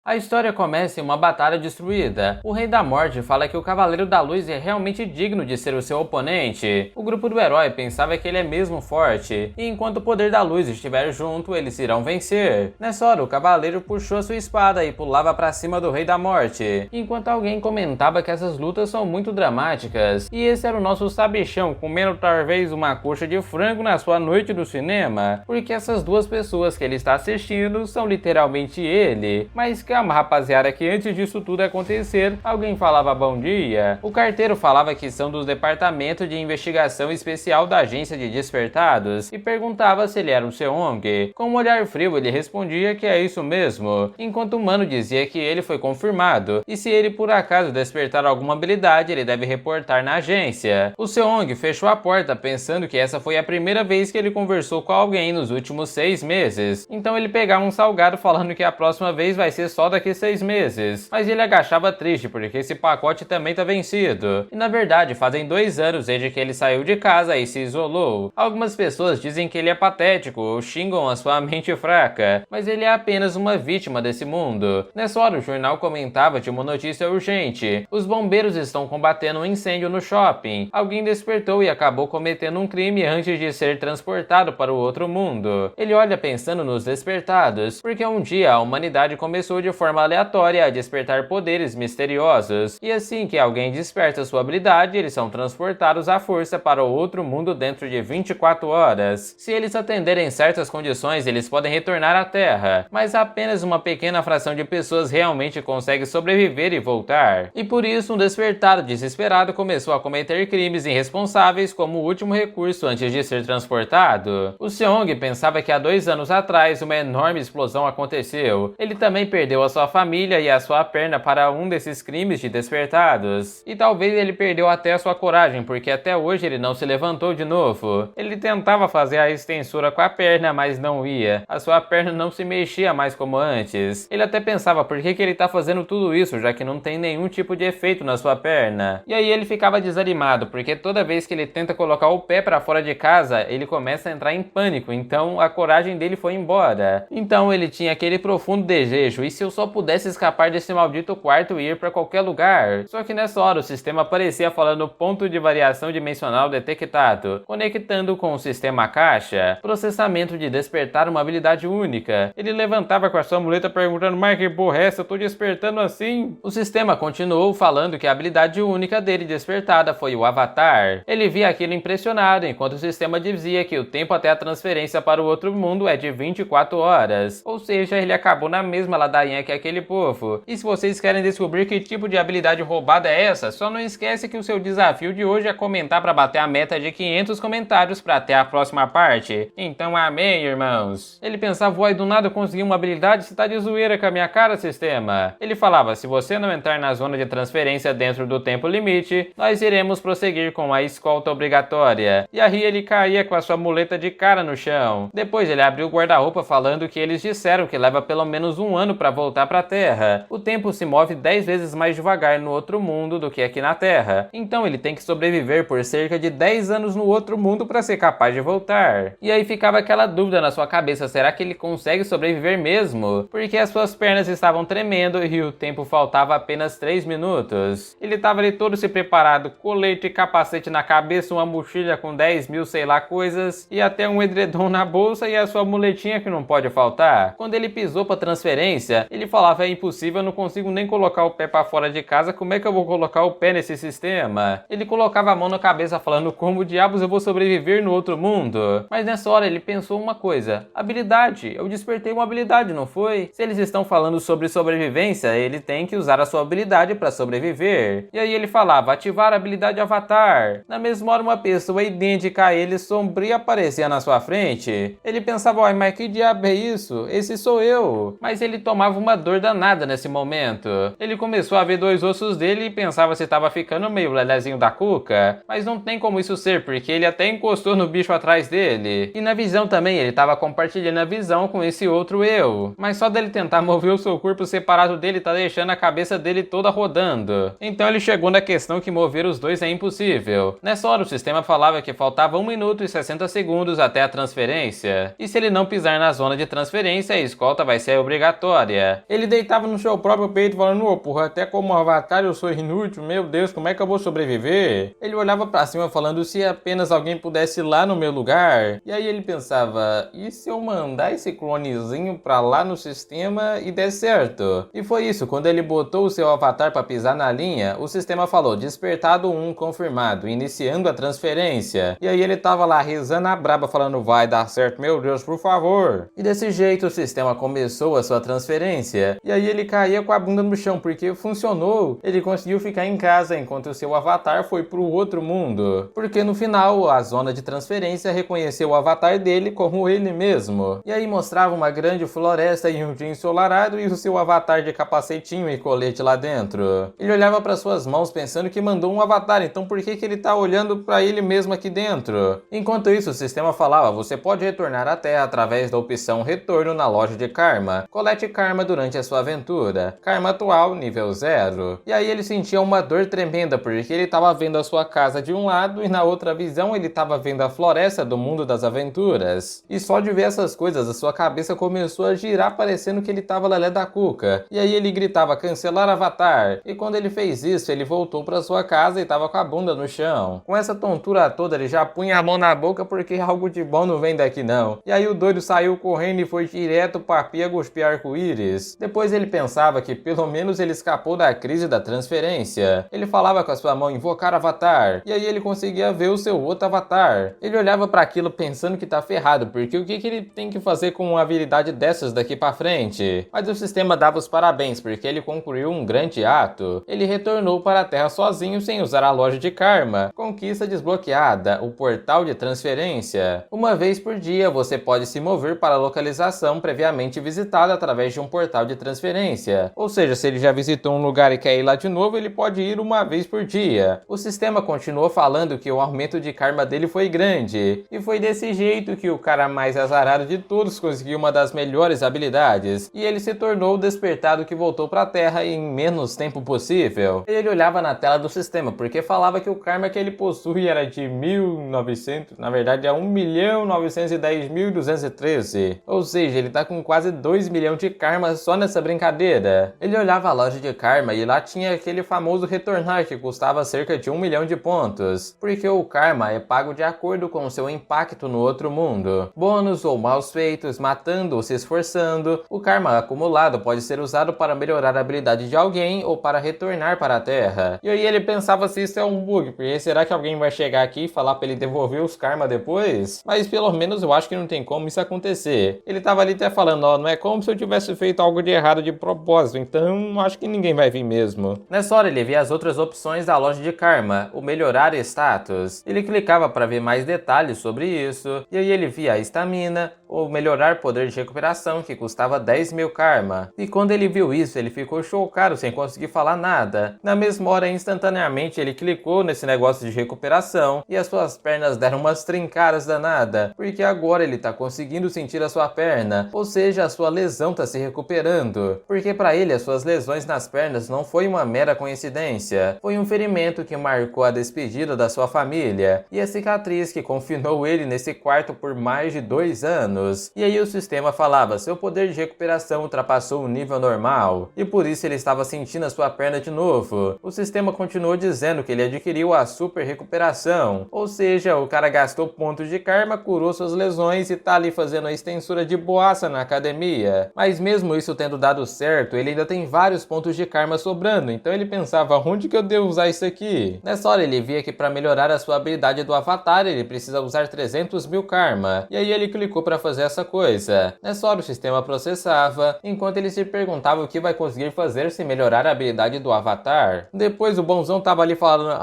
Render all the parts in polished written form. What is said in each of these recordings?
A história começa em uma batalha destruída. O Rei da Morte fala que o Cavaleiro da Luz é realmente digno de ser o seu oponente. O grupo do herói pensava que ele é mesmo forte, e enquanto o Poder da Luz estiver junto, eles irão vencer. Nessa hora, o Cavaleiro puxou sua espada e pulava para cima do Rei da Morte, enquanto alguém comentava que essas lutas são muito dramáticas. E esse era o nosso sabichão comendo talvez uma coxa de frango na sua noite do cinema, porque essas duas pessoas que ele está assistindo são literalmente ele. Mas calma, rapaziada, que antes disso tudo acontecer, alguém falava bom dia. O carteiro falava que são do Departamento de Investigação Especial da Agência de Despertados e perguntava se ele era um Seong. Com um olhar frio, ele respondia que é isso mesmo, enquanto o mano dizia que ele foi confirmado e se ele por acaso despertar alguma habilidade, ele deve reportar na agência. O Seong fechou a porta pensando que essa foi a primeira vez que ele conversou com alguém nos últimos 6 meses. Então ele pegava um salgado falando que a próxima vez vai ser só daqui 6 meses. Mas ele agachava triste porque esse pacote também tá vencido. E na verdade fazem 2 anos desde que ele saiu de casa e se isolou. Algumas pessoas dizem que ele é patético ou xingam a sua mente fraca, mas ele é apenas uma vítima desse mundo. Nessa hora o jornal comentava de uma notícia urgente. Os bombeiros estão combatendo um incêndio no shopping. Alguém despertou e acabou cometendo um crime antes de ser transportado para o outro mundo. Ele olha pensando nos despertados, porque um dia a humanidade começou de forma aleatória a despertar poderes misteriosos, e assim que alguém desperta sua habilidade, eles são transportados à força para o outro mundo dentro de 24 horas. Se eles atenderem certas condições, eles podem retornar à Terra, mas apenas uma pequena fração de pessoas realmente consegue sobreviver e voltar. E por isso, um despertado desesperado começou a cometer crimes irresponsáveis como último recurso antes de ser transportado. O Seong pensava que há 2 anos atrás uma enorme explosão aconteceu. Ele também perdeu a sua família e a sua perna para um desses crimes de despertados. E talvez ele perdeu até a sua coragem, porque até hoje ele não se levantou de novo. Ele tentava fazer a extensura com a perna, mas não ia. A sua perna não se mexia mais como antes. Ele até pensava por que ele tá fazendo tudo isso, já que não tem nenhum tipo de efeito na sua perna. E aí ele ficava desanimado, porque toda vez que ele tenta colocar o pé para fora de casa, ele começa a entrar em pânico, então a coragem dele foi embora. Então ele tinha aquele profundo desejo, e se eu só pudesse escapar desse maldito quarto e ir para qualquer lugar? Só que nessa hora o sistema aparecia falando ponto de variação dimensional detectado, conectando com o sistema caixa, processamento de despertar uma habilidade única. Ele levantava com a sua muleta perguntando, mas que porra é essa? Eu tô despertando assim? O sistema continuou falando que a habilidade única dele despertada foi o Avatar. Ele via aquilo impressionado, enquanto o sistema dizia que o tempo até a transferência para o outro mundo é de 24 horas. Ou seja, ele acabou na mesma ladainha que aquele povo. E se vocês querem descobrir que tipo de habilidade roubada é essa, só não esquece que o seu desafio de hoje é comentar para bater a meta de 500 comentários para até a próxima parte. Então amém, irmãos. Ele pensava, uai, do nada eu consegui uma habilidade, você tá de zoeira com a minha cara, sistema. Ele falava, se você não entrar na zona de transferência dentro do tempo limite, nós iremos prosseguir com a escolta obrigatória. E aí ele caía com a sua muleta de cara no chão. Depois ele abriu o guarda-roupa falando que eles disseram que leva pelo menos 1 ano para voltar para a Terra. O tempo se move 10 vezes mais devagar no outro mundo do que aqui na Terra. Então ele tem que sobreviver por cerca de 10 anos no outro mundo para ser capaz de voltar. E aí ficava aquela dúvida na sua cabeça, será que ele consegue sobreviver mesmo? Porque as suas pernas estavam tremendo e o tempo faltava apenas 3 minutos. Ele estava ali todo se preparado, colete e capacete na cabeça, uma mochila com 10 mil sei lá coisas e até um edredom na bolsa e a sua muletinha que não pode faltar. Quando ele pisou para transferência, ele falava, é impossível, eu não consigo nem colocar o pé para fora de casa, como é que eu vou colocar o pé nesse sistema? Ele colocava a mão na cabeça falando, como diabos eu vou sobreviver no outro mundo? Mas nessa hora ele pensou uma coisa, habilidade, eu despertei uma habilidade, não foi? Se eles estão falando sobre sobrevivência, ele tem que usar a sua habilidade para sobreviver. E aí ele falava, ativar a habilidade Avatar. Na mesma hora uma pessoa idêntica a ele, sombria, aparecia na sua frente. Ele pensava, uai, mas que diabo é isso? Esse sou eu. Mas ele tomava uma dor danada nesse momento. Ele começou a ver 2 ossos dele e pensava se estava ficando meio lelezinho da cuca. Mas não tem como isso ser, porque ele até encostou no bicho atrás dele. E na visão também, ele estava compartilhando a visão com esse outro eu. Mas só dele tentar mover o seu corpo separado dele tá deixando a cabeça dele toda rodando. Então ele chegou na questão que mover os dois é impossível. Nessa hora o sistema falava que faltava 1 minuto e 60 segundos até a transferência. E se ele não pisar na zona de transferência, a escolta vai ser obrigatória. transferência. Ele deitava no seu próprio peito falando, ô porra, até como avatar eu sou inútil, meu Deus, como é que eu vou sobreviver? Ele olhava pra cima falando se apenas alguém pudesse ir lá no meu lugar. E aí ele pensava, e se eu mandar esse clonezinho pra lá no sistema e der certo? E foi isso, quando ele botou o seu avatar pra pisar na linha, o sistema falou, despertado 1 confirmado, iniciando a transferência. E aí ele tava lá rezando a braba falando, vai dar certo, meu Deus, por favor. E desse jeito o sistema começou a sua transferência. E aí ele caía com a bunda no chão, porque funcionou. Ele conseguiu ficar em casa enquanto o seu avatar foi pro outro mundo. Porque no final, a zona de transferência reconheceu o avatar dele como ele mesmo. E aí mostrava uma grande floresta e um dia ensolarado e o seu avatar de capacetinho e colete lá dentro. Ele olhava para suas mãos pensando que mandou um avatar, então por que ele tá olhando para ele mesmo aqui dentro? Enquanto isso, o sistema falava, você pode retornar à Terra através da opção retorno na loja de Karma. Colete Karma durante a sua aventura. Karma atual, nível 0. E aí ele sentia uma dor tremenda, porque ele estava vendo a sua casa de um lado e na outra visão ele estava vendo a floresta do mundo das aventuras. E só de ver essas coisas, a sua cabeça começou a girar parecendo que ele estava lelé da cuca. E aí ele gritava, cancelar avatar. E quando ele fez isso, ele voltou para sua casa e estava com a bunda no chão. Com essa tontura toda, ele já punha a mão na boca porque algo de bom não vem daqui não. E aí o doido saiu correndo e foi direto pra pia cuspir arco-íris. Depois ele pensava que pelo menos ele escapou da crise da transferência. Ele falava com a sua mão, invocar avatar. E aí ele conseguia ver o seu outro avatar. Ele olhava para aquilo pensando que tá ferrado, porque o que ele tem que fazer com uma habilidade dessas daqui pra frente? Mas o sistema dava os parabéns, porque ele concluiu um grande ato. Ele retornou para a Terra sozinho sem usar a loja de Karma. Conquista desbloqueada, o portal de transferência. Uma vez por dia você pode se mover para a localização previamente visitada através de um portal de transferência. Ou seja, se ele já visitou um lugar e quer ir lá de novo, ele pode ir uma vez por dia. O sistema continuou falando que o aumento de karma dele foi grande. E foi desse jeito que o cara mais azarado de todos conseguiu uma das melhores habilidades. E ele se tornou o despertado que voltou para a Terra em menos tempo possível. Ele olhava na tela do sistema, porque falava que o karma que ele possui era de 1900, na verdade é 1.910.213. Ou seja, ele tá com quase 2 milhões de karma só nessa brincadeira. Ele olhava a loja de karma e lá tinha aquele famoso retornar que custava cerca de 1 milhão de pontos. Porque o karma é pago de acordo com o seu impacto no outro mundo. Bônus ou maus feitos, matando ou se esforçando, o karma acumulado pode ser usado para melhorar a habilidade de alguém ou para retornar para a Terra. E aí ele pensava se isso é um bug, porque será que alguém vai chegar aqui e falar para ele devolver os karma depois? Mas pelo menos eu acho que não tem como isso acontecer. Ele tava ali até falando, ó, não é como se eu tivesse feito algo de errado de propósito, então acho que ninguém vai vir mesmo. Nessa hora ele via as outras opções da loja de karma, o melhorar status. Ele clicava para ver mais detalhes sobre isso, e aí ele via a estamina, ou melhorar poder de recuperação, que custava 10 mil karma. E quando ele viu isso, ele ficou chocado sem conseguir falar nada. Na mesma hora, instantaneamente, ele clicou nesse negócio de recuperação e as suas pernas deram umas trincadas danada, porque agora ele tá conseguindo sentir a sua perna, ou seja, a sua lesão tá se recuperando. Porque para ele, as suas lesões nas pernas não foi uma mera coincidência, foi um ferimento que marcou a despedida da sua família e a cicatriz que confinou ele nesse quarto por mais de 2 anos. E aí o sistema falava, seu poder de recuperação ultrapassou o nível normal, e por isso ele estava sentindo a sua perna de novo. O sistema continuou dizendo que ele adquiriu a super recuperação, ou seja, o cara gastou pontos de karma, curou suas lesões e tá ali fazendo a extensura de boaça na academia. Mas mesmo isso tendo dado certo, ele ainda tem vários pontos de karma sobrando, então ele pensava, onde que eu devo usar isso aqui? Nessa hora ele via que para melhorar a sua habilidade do avatar, ele precisa usar 300 mil karma, e aí ele clicou para fazer essa coisa. Nessa hora o sistema processava, enquanto ele se perguntava o que vai conseguir fazer se melhorar a habilidade do avatar. Depois o bonzão tava ali falando,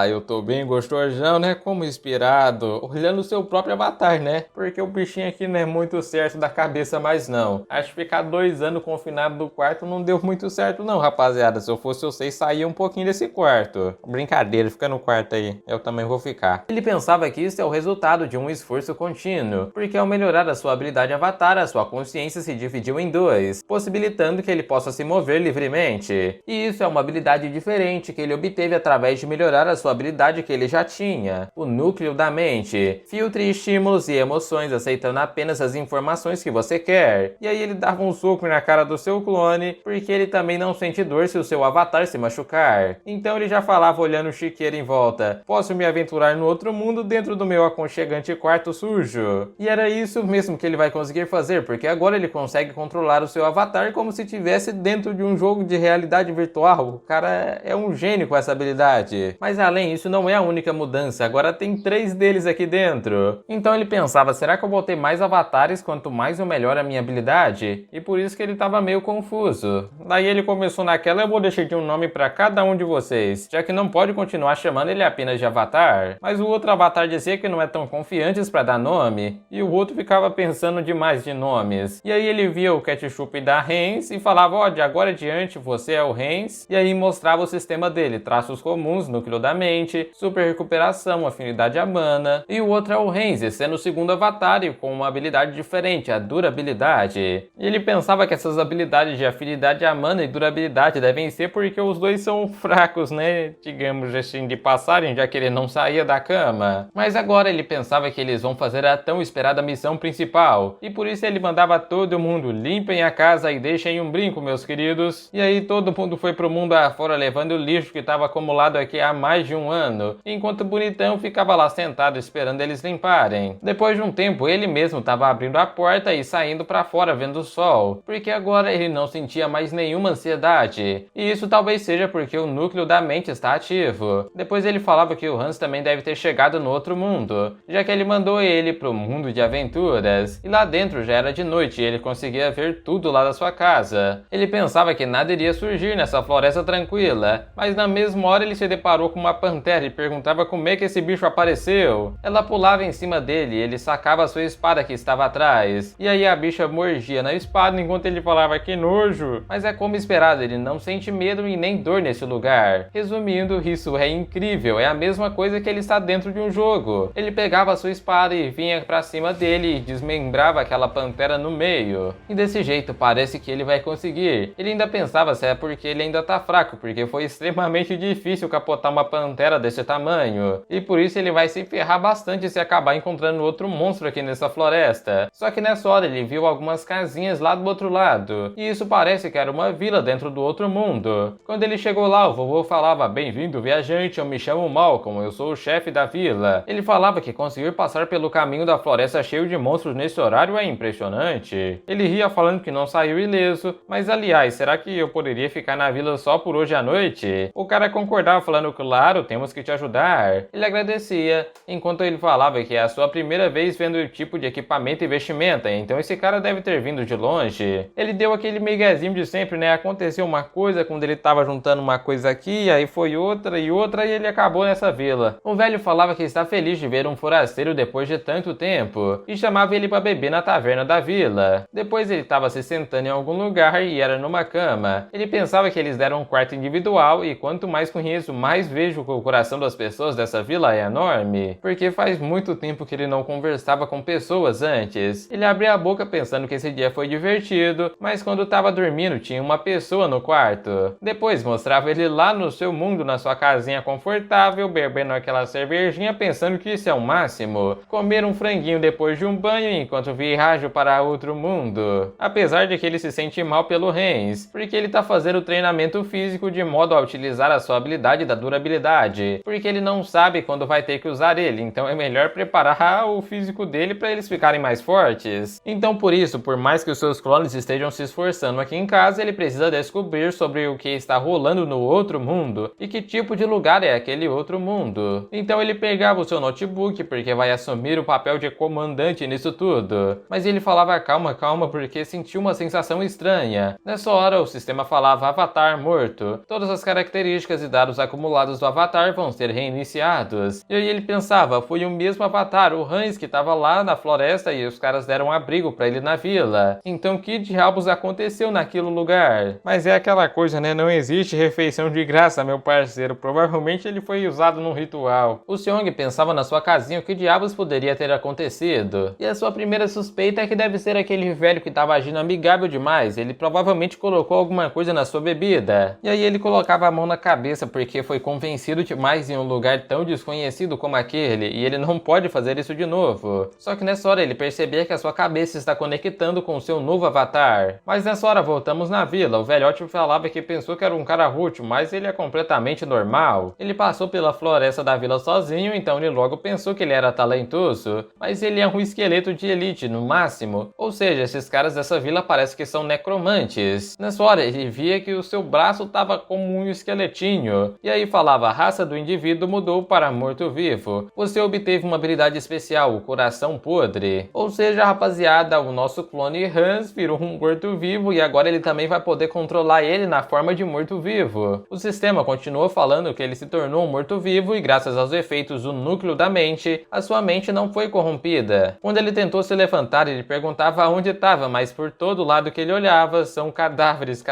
eu tô bem gostosão, né, como inspirado, olhando o seu próprio avatar, né, porque o bichinho aqui não é muito certo da cabeça mais não. Acho que ficar 2 anos confinado no quarto não deu muito certo não, rapaziada. Se eu fosse vocês, saía um pouquinho desse quarto. Brincadeira, fica no quarto aí, eu também vou ficar. Ele pensava que isso é o resultado de um esforço contínuo, porque ao melhorar a sua habilidade avatar, a sua consciência se dividiu em 2, possibilitando que ele possa se mover livremente. E isso é uma habilidade diferente que ele obteve através de melhorar a sua habilidade que ele já tinha, o núcleo da mente. Filtre estímulos e emoções, aceitando apenas as informações que você quer. E aí ele dava um soco na na cara do seu clone, porque ele também não sente dor se o seu avatar se machucar. Então ele já falava olhando chiqueiro em volta: posso me aventurar no outro mundo dentro do meu aconchegante quarto sujo. E era isso mesmo que ele vai conseguir fazer, porque agora ele consegue controlar o seu avatar como se estivesse dentro de um jogo de realidade virtual. O cara é um gênio com essa habilidade. Mas além disso, não é a única mudança, agora tem 3 deles aqui dentro. Então ele pensava: será que eu vou ter mais avatares quanto mais eu melhoro a minha habilidade? E por isso que ele estava meio confuso. Daí ele começou naquela: eu vou decidir um nome para cada um de vocês, já que não pode continuar chamando ele apenas de avatar. Mas o outro avatar dizia que não é tão confiante para dar nome, e o outro ficava pensando demais de nomes. E aí ele via o ketchup da Heinz e falava: ó, de agora em diante você é o Heinz. E aí mostrava o sistema dele: traços comuns, núcleo da mente, super recuperação, afinidade a mana. E o outro é o Heinz, sendo o segundo avatar e com uma habilidade diferente, a durabilidade. E ele pensava que essas habilidades de afinidade a mana e durabilidade devem ser porque os dois são fracos, né? Digamos assim, de passagem, já que ele não saía da cama. Mas agora ele pensava que eles vão fazer a tão esperada missão principal. E por isso ele mandava todo mundo: limpem a casa e deixem um brinco, meus queridos. E aí todo mundo foi pro mundo afora levando o lixo que estava acumulado aqui há mais de um ano, enquanto o bonitão ficava lá sentado esperando eles limparem. Depois de um tempo, ele mesmo estava abrindo a porta e saindo para fora vendo o sol, porque agora ele não sentia mais nenhuma ansiedade. E isso talvez seja porque o núcleo da mente está ativo. Depois ele falava que o Hans também deve ter chegado no outro mundo, já que ele mandou ele pro mundo de aventuras. E lá dentro já era de noite e ele conseguia ver tudo lá da sua casa. Ele pensava que nada iria surgir nessa floresta tranquila, mas na mesma hora ele se deparou com uma pantera e perguntava como é que esse bicho apareceu. Ela pulava em cima dele e ele sacava a sua espada que estava atrás. E aí a bicha mordia na espada enquanto ele falava: que nojo. Mas é como esperado, ele não sente medo e nem dor nesse lugar. Resumindo, isso é incrível, é a mesma coisa que ele está dentro de um jogo. Ele pegava a sua espada e vinha pra cima dele e desmembrava aquela pantera no meio. E desse jeito parece que ele vai conseguir. Ele ainda pensava se é porque ele ainda tá fraco, porque foi extremamente difícil capotar uma pantera desse tamanho. E por isso ele vai se ferrar bastante se acabar encontrando outro monstro aqui nessa floresta. Só que nessa hora ele viu algumas casinhas lá do outro lado. E isso parece que era uma vila dentro do outro mundo. Quando ele chegou lá, o vovô falava: bem-vindo, viajante, eu me chamo Malcolm, eu sou o chefe da vila. Ele falava que conseguir passar pelo caminho da floresta cheio de monstros nesse horário é impressionante. Ele ria falando que não saiu ileso, mas aliás, será que eu poderia ficar na vila só por hoje à noite? O cara concordava falando: claro, temos que te ajudar. Ele agradecia, enquanto ele falava que é a sua primeira vez vendo o tipo de equipamento e vestimenta, então esse cara deve ter vindo de longe. Ele deu aquele miguezinho de sempre, né? Aconteceu uma coisa quando ele tava juntando uma coisa aqui, aí foi outra e ele acabou nessa vila. O velho falava que está feliz de ver um forasteiro depois de tanto tempo e chamava ele para beber na taverna da vila. Depois ele estava se sentando em algum lugar e era numa cama. Ele pensava que eles deram um quarto individual e quanto mais conheço, mais vejo que o coração das pessoas dessa vila é enorme, porque faz muito tempo que ele não conversava com pessoas antes. Ele abria a boca pensando que esse dia foi divertido, mas quando estava dormindo tinha uma pessoa no quarto. Depois mostrava ele lá no seu mundo, na sua casinha confortável, bebendo aquela cervejinha, pensando que isso é o máximo. Comer um franguinho depois de um banho enquanto viaja para outro mundo. Apesar de que ele se sente mal pelo Heinz, porque ele tá fazendo treinamento físico de modo a utilizar a sua habilidade da durabilidade, porque ele não sabe quando vai ter que usar ele, então é melhor preparar o físico dele para eles ficarem mais fortes. Então por isso, por mais que os seus clones estejam se esforçando aqui em casa, ele precisa descobrir sobre o que está rolando no outro mundo e que tipo de lugar é aquele outro mundo. Então ele pegava o seu notebook porque vai assumir o papel de comandante nisso tudo. Mas ele falava: calma, calma, porque sentiu uma sensação estranha. Nessa hora o sistema falava: avatar morto. Todas as características e dados acumulados do avatar vão ser reiniciados. E aí ele pensava: foi o mesmo avatar, o Hans, que estava lá na floresta e os caras deram abrigo para ele na vila. Então que diabos aconteceu naquele lugar? Mas é aquela coisa, né? Não existe refeição de graça, meu parceiro. Provavelmente ele foi usado num ritual. O Seong pensava na sua casinha o que diabos poderia ter acontecido. E a sua primeira suspeita é que deve ser aquele velho que estava agindo amigável demais. Ele provavelmente colocou alguma coisa na sua bebida. E aí ele colocava a mão na cabeça porque foi convencido demais em um lugar tão desconhecido como aquele, e ele não pode fazer isso de novo. Só que nessa hora ele percebia que a sua cabeça está conectando com o seu novo avatar. controlar. Mas nessa hora voltamos na vila. O velhote falava que pensou que era um cara útil, mas ele é completamente normal. Ele passou pela floresta da vila sozinho, então ele logo pensou que ele era talentoso. Mas ele é um esqueleto de elite, no máximo. Ou seja, esses caras dessa vila parece que são necromantes. Nessa hora ele via que o seu braço estava como um esqueletinho. E aí falava: a raça do indivíduo mudou para morto-vivo. Você obteve uma habilidade especial, o coração podre. Ou seja, rapaziada, o nosso clone Hans virou um morto-vivo e agora ele também vai poder controlar ele na forma de morto-vivo. O sistema continuou falando que ele se tornou um morto-vivo e graças aos efeitos do núcleo da mente, a sua mente não foi corrompida. Quando ele tentou se levantar, ele perguntava onde estava, mas por todo lado que ele olhava, são cadáveres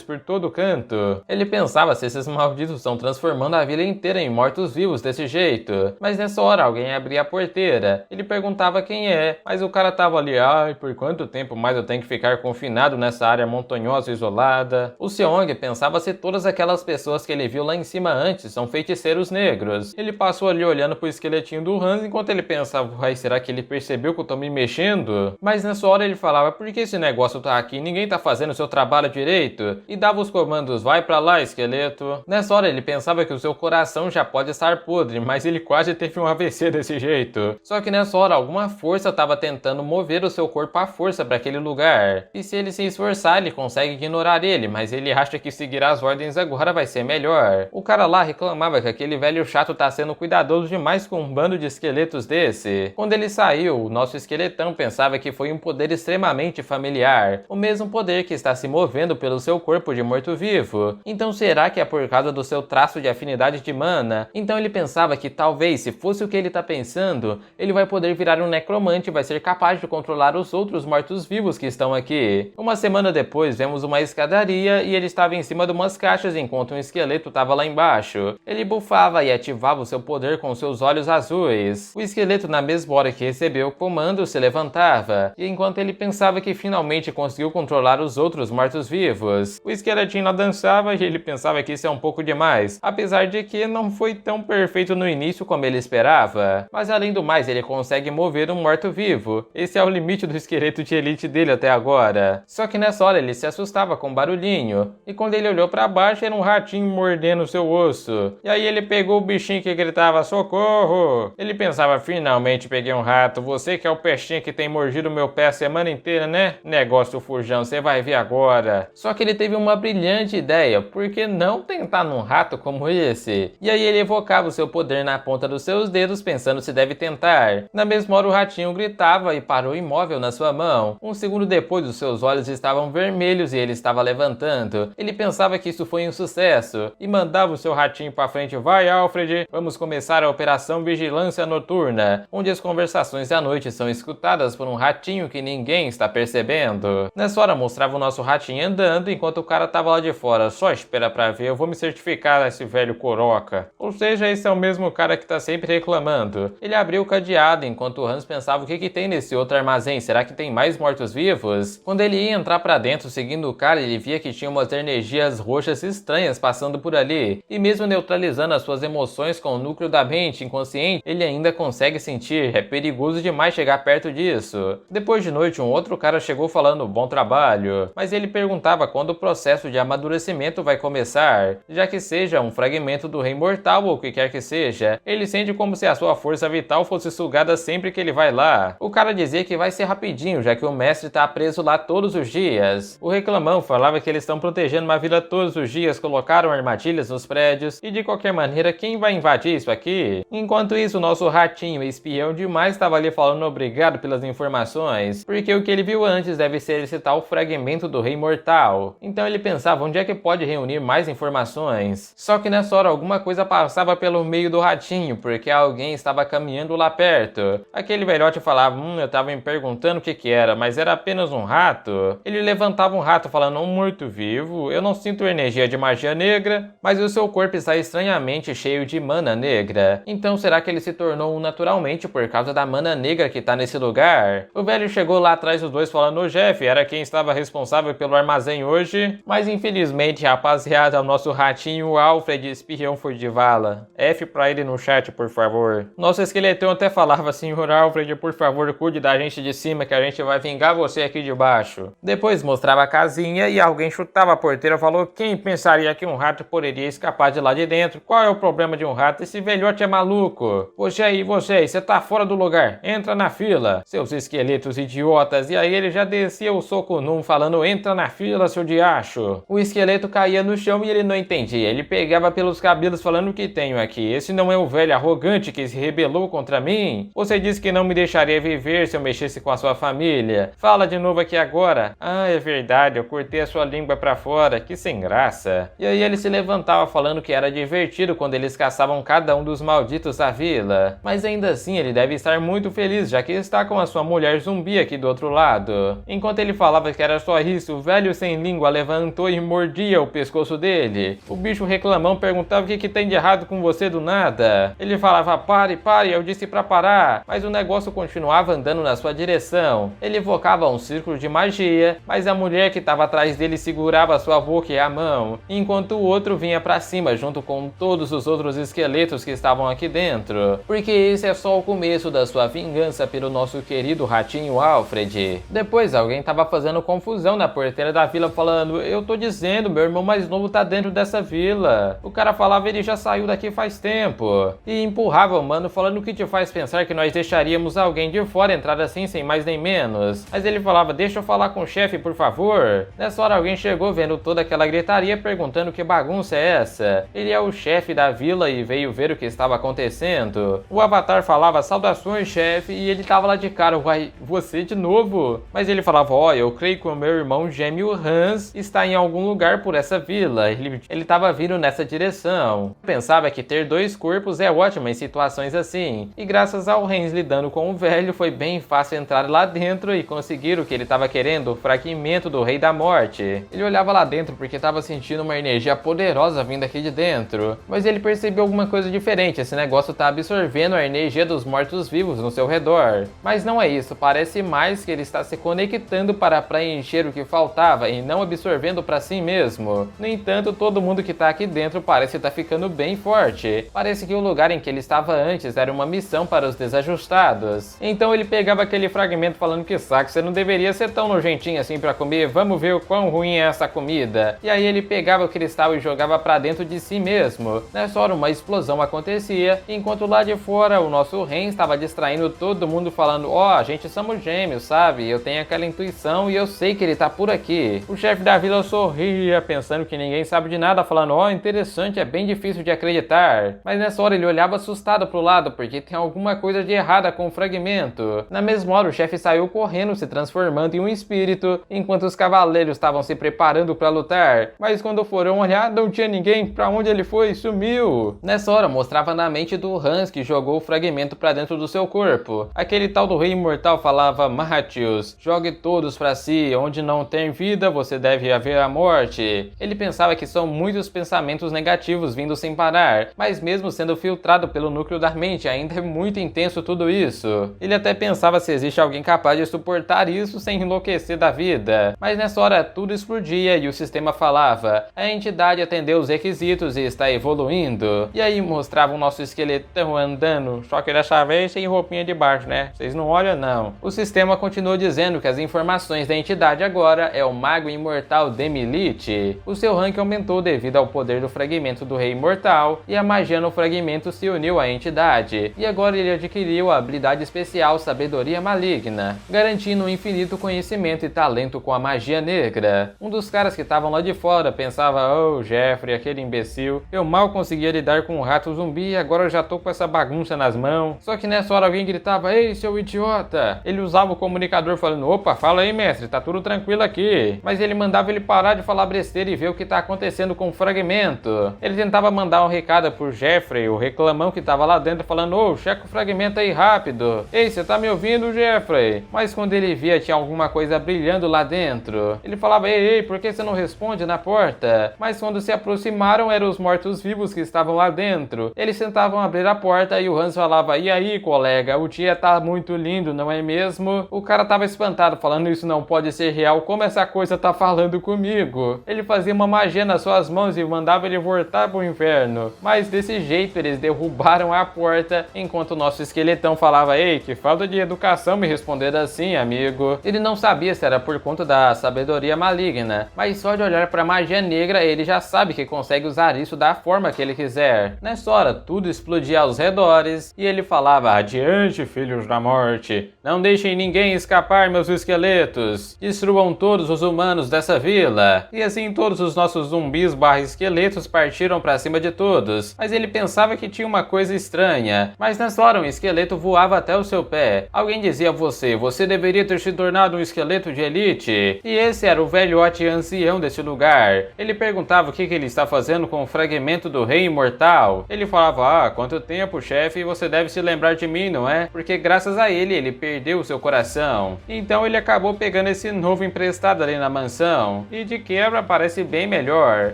por todo canto. Ele pensava se esses malditos estão transformando a vila inteira em mortos-vivos desse jeito. Mas nessa hora alguém abria a porteira. Ele perguntava quem é, mas o cara tava ali: ai, por quanto tempo mais eu tenho que ficar confinado nessa área montanhosa e isolada? O Seong pensava se todas aquelas pessoas que ele viu lá em cima antes são feiticeiros negros. Ele passou ali olhando pro esqueletinho do Hans enquanto ele pensava: ai, será que ele percebeu que eu tô me mexendo? Mas nessa hora ele falava: por que esse negócio tá aqui? Ninguém tá fazendo o seu trabalho direito? E dava os comandos: vai pra lá, esqueleto. Nessa hora ele pensava que o seu coração já pode estar podre, mas ele quase teve um AVC desse jeito. Só que nessa hora alguma força estava tentando mover o seu corpo à força para aquele lugar. E se ele se esforçar, ele consegue ignorar ele, mas ele acha que seguir as ordens agora vai ser melhor. O cara lá reclamava que aquele velho chato tá sendo cuidadoso demais com um bando de esqueletos desse. Quando ele saiu, o nosso esqueletão pensava que foi um poder extremamente familiar, o mesmo poder que está se movendo pelo seu corpo de morto-vivo. Então será que é por causa do seu traço de afinidade de mana? Então ele pensava que talvez, se fosse o que ele tá pensando, ele vai poder virar um necromante e vai ser capaz de controlar os outros mortos-vivos que estão aqui. Uma semana depois, vemos uma escadaria e ele estava em cima de umas caixas enquanto um esqueleto estava lá embaixo. Ele bufava e ativava o seu poder com seus olhos azuis. O esqueleto, na mesma hora que recebeu o comando, se levantava, e enquanto ele pensava que finalmente conseguiu controlar os outros mortos-vivos, o esqueletinho lá dançava e ele pensava que isso é um pouco demais, apesar de que não foi tão perfeito no início como ele esperava. Mas além do mais, ele consegue mover um morto-vivo. Esse é o limite do esqueleto de elite dele até agora. Só que nessa hora ele se assustava com um barulhinho, e quando ele olhou pra baixo era um ratinho mordendo seu osso. E aí ele pegou o bichinho que gritava: socorro! Ele pensava: finalmente peguei um rato, você que é o peixinho que tem mordido meu pé a semana inteira, né? Negócio fujão, você vai ver agora. Só que ele teve uma brilhante ideia: por que não tentar num rato como esse? E aí ele evocava o seu poder na ponta dos seus dedos, pensando se deve tentar. Na mesma hora o ratinho gritava e parou imóvel na sua mão. Um segundo depois os seus olhos estavam vermelhos e ele estava levantando. Ele pensava que isso foi um sucesso e mandava o seu ratinho pra frente: vai, Alfred, vamos começar a operação Vigilância Noturna, onde as conversações à noite são escutadas por um ratinho que ninguém está percebendo. Nessa hora mostrava o nosso ratinho andando enquanto o cara tava lá de fora: só espera pra ver, eu vou me certificar desse velho coroca. Ou seja, esse é o mesmo cara que tá sempre reclamando. Ele abriu o cadeado enquanto o Hans pensava: o que tem nesse outro armazém? Será que tem mais mortos-vivos? Quando ele ia entrar pra dentro seguindo o cara, ele via que tinha umas energias roxas estranhas passando por ali. E mesmo neutralizando as suas emoções com o núcleo da mente inconsciente, ele ainda consegue sentir. É perigoso demais chegar perto disso. Depois de noite, um outro cara chegou falando: bom trabalho. Mas ele perguntava quando o processo de amadurecimento vai começar, já que seja um fragmento do Rei Mortal ou o que quer que seja. Ele sente como se a sua força vital fosse sugada sempre que ele vai lá. O cara dizia que vai ser rapidinho, já que o mestre tá preso lá todos os dias. O reclamão falava que eles estão protegendo uma vila todos os dias, colocaram armadilhas nos prédios, e de qualquer maneira, quem vai invadir isso aqui? Enquanto isso, o nosso ratinho, espião demais, estava ali falando obrigado pelas informações, porque o que ele viu antes deve ser esse tal fragmento do Rei Mortal. Então ele pensava: onde é que pode reunir mais informações? Só que nessa hora alguma coisa passava pelo meio do ratinho, porque alguém estava caminhando lá perto. Aquele velhote falava: eu tava me perguntando o que era, mas era apenas um rato. Ele levantava um rato falando: um morto-vivo, eu não sinto energia de magia negra, mas o seu corpo está estranhamente cheio de mana negra. Então será que ele se tornou um naturalmente por causa da mana negra que tá nesse lugar? O velho chegou lá atrás dos dois falando: o Jeff era quem estava responsável pelo armazém hoje, mas infelizmente, rapaziada, o nosso ratinho, o Alfred, espião, foi de vala. F pra ele no chat, por favor. Nosso esqueletão até falava: senhor Alfred, por favor, cuide da gente de cima que a gente vai vingar você aqui de baixo. embaixo. Depois mostrava a casinha e alguém chutava a porteira e falou: quem pensaria que um rato poderia escapar de lá de dentro? Qual é o problema de um rato? Esse velhote é maluco. Você tá fora do lugar. Entra na fila, seus esqueletos idiotas. E aí ele já descia o soco num falando: entra na fila, seu diacho. O esqueleto caía no chão e ele não entendia. Ele pegava pelos cabelos falando: o que tenho aqui? Esse não é o velho arrogante que se rebelou contra mim? Você disse que não me deixaria viver se eu mexesse com a sua família. Fala de novo aqui agora. Ah, é verdade, eu cortei a sua língua pra fora. Que sem graça. E aí ele se levantava falando que era divertido quando eles caçavam cada um dos malditos da vila. Mas ainda assim ele deve estar muito feliz, já que está com a sua mulher zumbi aqui do outro lado. Enquanto ele falava que era só isso, o velho sem língua levantou e mordia o pescoço dele. O bicho reclamão perguntava: o que tem de errado com você do nada? Ele falava: pare, eu disse pra parar. Mas o negócio continuava andando na sua direção. Ele evocava um círculo de magia, mas a mulher que estava atrás dele segurava sua boca e a mão, enquanto o outro vinha pra cima junto com todos os outros esqueletos que estavam aqui dentro. Porque esse é só o começo da sua vingança pelo nosso querido ratinho Alfred. Depois alguém estava fazendo confusão na porteira da vila falando: eu tô dizendo, meu irmão mais novo tá dentro dessa vila. O cara falava: ele já saiu daqui faz tempo. E empurrava o mano falando: o que te faz pensar que nós deixaríamos alguém de fora entrar assim sem mais nem menos? Mas ele falava: deixa eu falar com o chefe, por favor. Nessa hora alguém chegou vendo toda aquela gritaria perguntando: que bagunça é essa? Ele é o chefe da vila e veio ver o que estava acontecendo. O Avatar falava: saudações, chefe, e ele tava lá de cara: uai, você de novo? Mas ele falava: ó, eu creio que o meu irmão gêmeo Hans está em algum lugar por essa vila. Ele tava vindo nessa direção. Pensava que ter dois corpos é ótimo em situações assim. E graças ao Hans lidando com o velho, foi bem fácil entrar lá dentro e conseguir o que ele estava querendo, o fragmento do Rei da Morte. Ele olhava lá dentro porque estava sentindo uma energia poderosa vindo aqui de dentro. Mas ele percebeu alguma coisa diferente. Esse negócio tá absorvendo a energia dos mortos-vivos no seu redor. Mas não é isso, parece mais que ele está se conectando para preencher o que faltava e não absorvendo para si mesmo. No entanto, todo mundo que está aqui dentro parece estar ficando bem forte. Parece que o lugar em que ele estava antes era uma missão para os desajustados. Então ele pegava aquele fragmento falando: que saco, você não deveria ser tão nojentinho assim para comer, vamos ver o quão ruim é essa comida. E aí ele pegava o cristal e jogava para dentro de si mesmo. Nessa hora uma explosão acontecia, enquanto lá de fora o nosso Ren estava distraindo todo mundo falando: ó, a gente somos gêmeos, sabe? Eu tenho aquela intuição e eu sei que ele tá por aqui. O chefe da vila sorria, pensando que ninguém sabe de nada, falando: ó, interessante, é bem difícil de acreditar. Mas nessa hora ele olhava assustado pro lado, porque tem alguma coisa de errada com o fragmento. Na mesma hora o chefe saiu correndo, se transformando em um espírito, enquanto os cavaleiros estavam se preparando para lutar. Mas quando foram olhar, não tinha ninguém. Pra onde ele foi? Sumiu. Nessa hora mostrava na mente do Hans, que jogou o fragmento para dentro do seu corpo. Aquele tal do rei imortal falava: Matthews, jogue todos para si, onde não tem vida, você deve haver a morte. Ele pensava que são muitos pensamentos negativos vindo sem parar, mas mesmo sendo filtrado pelo núcleo da mente, ainda é muito intenso tudo isso. Ele até pensava se existe alguém capaz de suportar isso sem enlouquecer da vida. Mas nessa hora tudo explodia e o sistema falava: a entidade atendeu os requisitos e está evoluindo. E aí mostrava o nosso esqueletão andando, só que dessa vez sem roupinha de baixo, né? Vocês não olham não. O sistema continuou dizendo que as informações da entidade agora é o mago imortal Demilite. O seu rank aumentou devido ao poder do fragmento do rei imortal e a magia no fragmento se uniu à entidade. E agora ele adquiriu a habilidade especial Sabedoria Maligna, garantindo um infinito conhecimento e talento com a magia negra. Um dos caras que estavam lá de fora pensava: oh, Jeffrey, aquele imbecil, eu mal conseguia lidar com um rato zumbi e agora eu já tô com essa bagunça nas mãos. Só que nessa hora alguém gritava: ei, seu idiota! Ele usava o comunicador falando: opa, fala aí, mestre, tá tudo tranquilo aqui. Mas ele mandava ele parar de falar besteira e ver o que tá acontecendo com o fragmento. Ele tentava mandar um recado pro Jeffrey, o reclamão que tava lá dentro, falando: ô, checa o fragmento aí rápido. Ei, você tá me ouvindo, Jeffrey? Mas quando ele via tinha alguma coisa brilhando lá dentro, ele falava: ei, por que você não responde na porta? Mas quando se aproximaram eram os mortos-vivos que estavam lá dentro. Eles tentavam abrir a porta e o Hans falava: e aí, colega, o dia tá muito lindo, não é mesmo? O cara tava espantado, falando: isso não pode ser real, como essa coisa tá falando comigo? Ele fazia uma magia nas suas mãos e mandava ele voltar pro inferno. Mas desse jeito eles derrubaram a porta, enquanto o nosso esqueletão falava: ei, que falta de educação me responder assim, amigo. Ele não sabia se era por conta da sabedoria maligna, mas só de olhar para a magia negra ele já sabe que consegue usar isso da forma que ele quiser. Nessa hora, tudo explodia aos redores e ele falava: adiante, filhos da morte, não deixem ninguém escapar, meus esqueletos, destruam todos os humanos dessa vila. E assim todos os nossos zumbis esqueletos partiram para cima de todos, mas ele pensava que tinha uma coisa estranha. Mas nessa hora um esqueleto voava até o seu pé. Alguém dizia a você deveria ter se tornado um esqueleto de elite. E esse era o velhote ancião desse lugar. Ele perguntava o que ele está fazendo com o fragmento do rei imortal. Ele falava: quanto tempo, chefe, você deve se lembrar de mim, não é? Porque graças a ele perdeu o seu coração. Então ele acabou pegando esse novo emprestado ali na mansão. E de quebra parece bem melhor.